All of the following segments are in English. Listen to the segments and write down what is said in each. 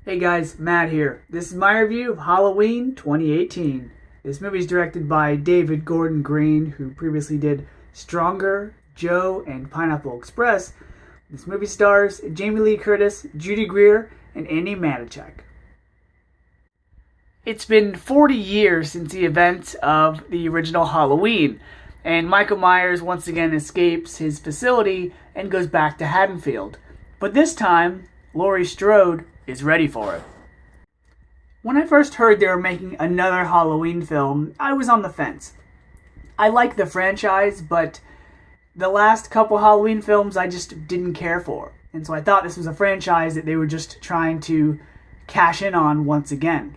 Hey guys, Matt here. This is my review of Halloween 2018. This movie is directed by David Gordon Green, who previously did Stronger, Joe, and Pineapple Express. This movie stars Jamie Lee Curtis, Judy Greer, and Andy Manichek. It's been 40 years since the events of the original Halloween, and Michael Myers once again escapes his facility and goes back to Haddonfield. But this time, Laurie Strode is ready for it. When I first heard they were making another Halloween film, I was on the fence. I like the franchise, but the last couple Halloween films I just didn't care for. And so I thought this was a franchise that they were just trying to cash in on once again.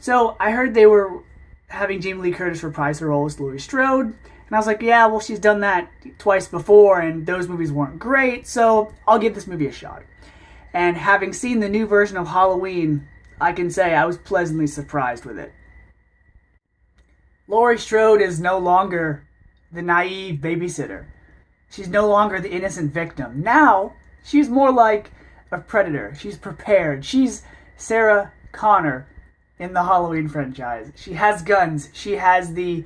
So I heard they were having Jamie Lee Curtis reprise her role as Laurie Strode, and I was like, yeah, well, she's done that twice before, and those movies weren't great, so I'll give this movie a shot. And having seen the new version of Halloween, I can say I was pleasantly surprised with it. Laurie Strode is no longer the naive babysitter. She's no longer the innocent victim. Now, she's more like a predator. She's prepared. She's Sarah Connor in the Halloween franchise. She has guns. She has the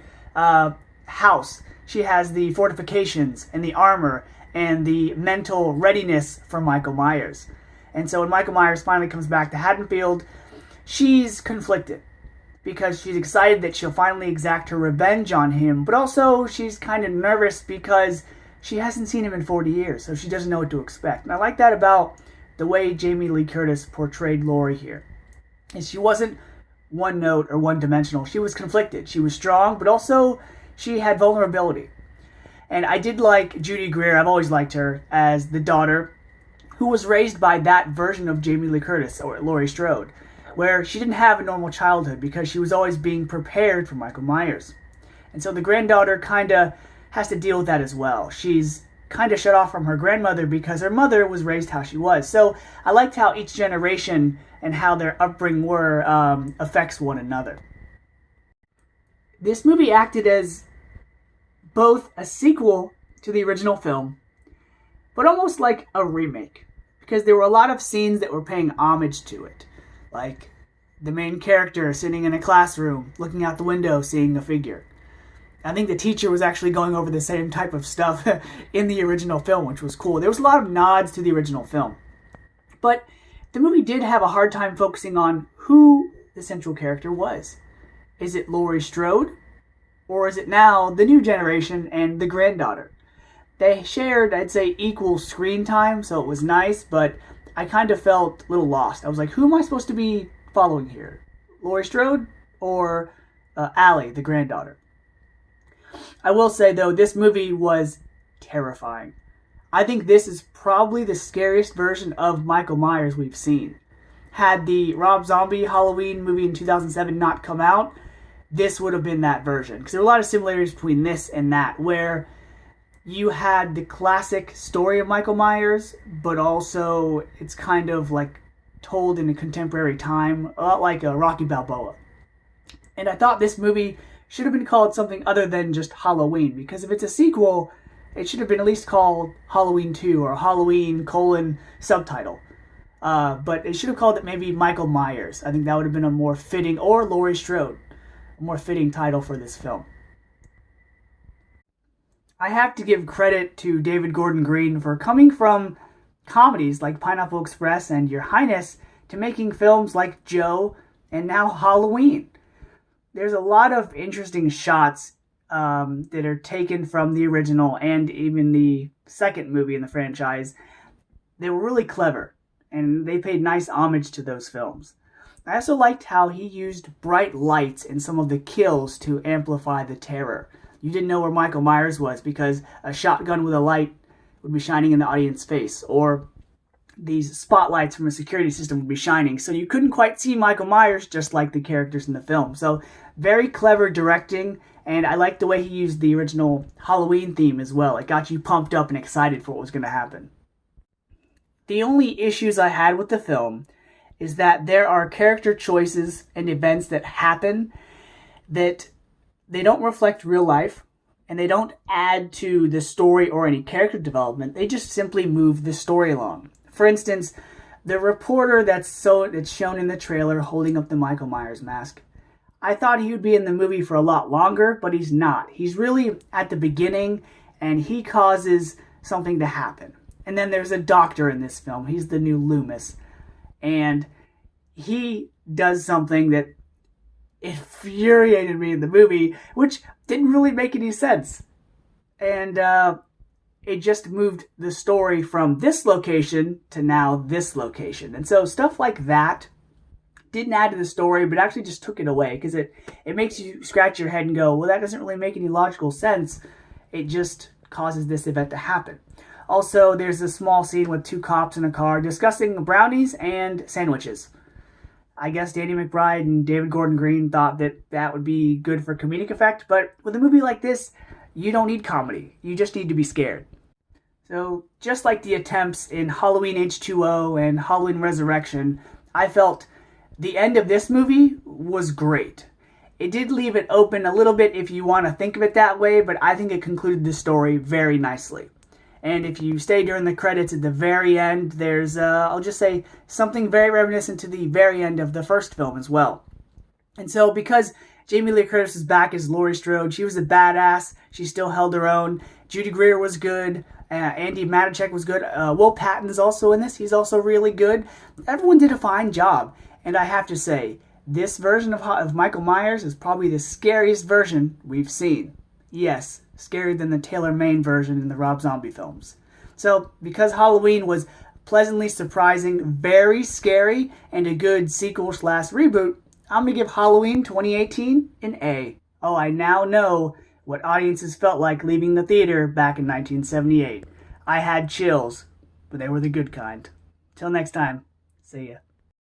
house. She has the fortifications and the armor and the mental readiness for Michael Myers. And so when Michael Myers finally comes back to Haddonfield, she's conflicted because she's excited that she'll finally exact her revenge on him, but also she's kind of nervous because she hasn't seen him in 40 years, so she doesn't know what to expect. And I like that about the way Jamie Lee Curtis portrayed Laurie here. Is she wasn't one note or one dimensional. She was conflicted. She was strong, but also she had vulnerability. And I did like Judy Greer, I've always liked her, as the daughter who was raised by that version of Jamie Lee Curtis, or Laurie Strode, where she didn't have a normal childhood because she was always being prepared for Michael Myers. And so the granddaughter kind of has to deal with that as well. She's kind of shut off from her grandmother because her mother was raised how she was. So I liked how each generation and how their upbringing were affects one another. This movie acted as both a sequel to the original film, but almost like a remake, because there were a lot of scenes that were paying homage to it, like the main character sitting in a classroom, looking out the window, seeing a figure. I think the teacher was actually going over the same type of stuff in the original film, which was cool. There was a lot of nods to the original film. But the movie did have a hard time focusing on who the central character was. Is it Laurie Strode? Or is it now the new generation and the granddaughter? They shared, I'd say, equal screen time, so it was nice, but I kind of felt a little lost. I was like, who am I supposed to be following here? Laurie Strode or Allie, the granddaughter? I will say, though, this movie was terrifying. I think this is probably the scariest version of Michael Myers we've seen. Had the Rob Zombie Halloween movie in 2007 not come out, this would have been that version. Because there were a lot of similarities between this and that, where you had the classic story of Michael Myers, but also it's kind of like told in a contemporary time, a lot like Rocky Balboa. And I thought this movie should have been called something other than just Halloween, because if it's a sequel, it should have been at least called Halloween 2 or Halloween : subtitle. But it should have called it maybe Michael Myers. I think that would have been a more fitting, or Laurie Strode, a more fitting title for this film. I have to give credit to David Gordon Green for coming from comedies like Pineapple Express and Your Highness to making films like Joe and now Halloween. There's a lot of interesting shots that are taken from the original and even the second movie in the franchise. They were really clever, and they paid nice homage to those films. I also liked how he used bright lights in some of the kills to amplify the terror. You didn't know where Michael Myers was because a shotgun with a light would be shining in the audience's face, or these spotlights from a security system would be shining, so you couldn't quite see Michael Myers just like the characters in the film. So very clever directing, and I liked the way he used the original Halloween theme as well. It got you pumped up and excited for what was going to happen. The only issues I had with the film is that there are character choices and events that happen that they don't reflect real life, and they don't add to the story or any character development. They just simply move the story along. For instance, The reporter that's shown in the trailer holding up the Michael Myers mask. I thought he would be in the movie for a lot longer, but he's not. He's really at the beginning, and he causes something to happen. And then there's a doctor in this film. He's the new Loomis. And he does something that infuriated me in the movie, which didn't really make any sense. And it just moved the story from this location to now this location. And so stuff like that didn't add to the story, but actually just took it away, because it makes you scratch your head and go, well, that doesn't really make any logical sense. It just causes this event to happen. Also, there's a small scene with two cops in a car discussing brownies and sandwiches. I guess Danny McBride and David Gordon Green thought that would be good for comedic effect, but with a movie like this, you don't need comedy. You just need to be scared. So, just like the attempts in Halloween H2O and Halloween Resurrection, I felt the end of this movie was great. It did leave it open a little bit if you want to think of it that way, but I think it concluded the story very nicely. And if you stay during the credits at the very end, there's, I'll just say, something very reminiscent to the very end of the first film as well. And so, because Jamie Lee Curtis is back as Laurie Strode, she was a badass. She still held her own. Judy Greer was good. Andy Matichak was good. Will Patton is also in this. He's also really good. Everyone did a fine job. And I have to say, this version of Michael Myers is probably the scariest version we've seen. Yes, scarier than the Taylor Mane version in the Rob Zombie films. So, because Halloween was pleasantly surprising, very scary, and a good sequel/reboot, I'm going to give Halloween 2018 an A. Oh, I now know what audiences felt like leaving the theater back in 1978. I had chills, but they were the good kind. Till next time, see ya.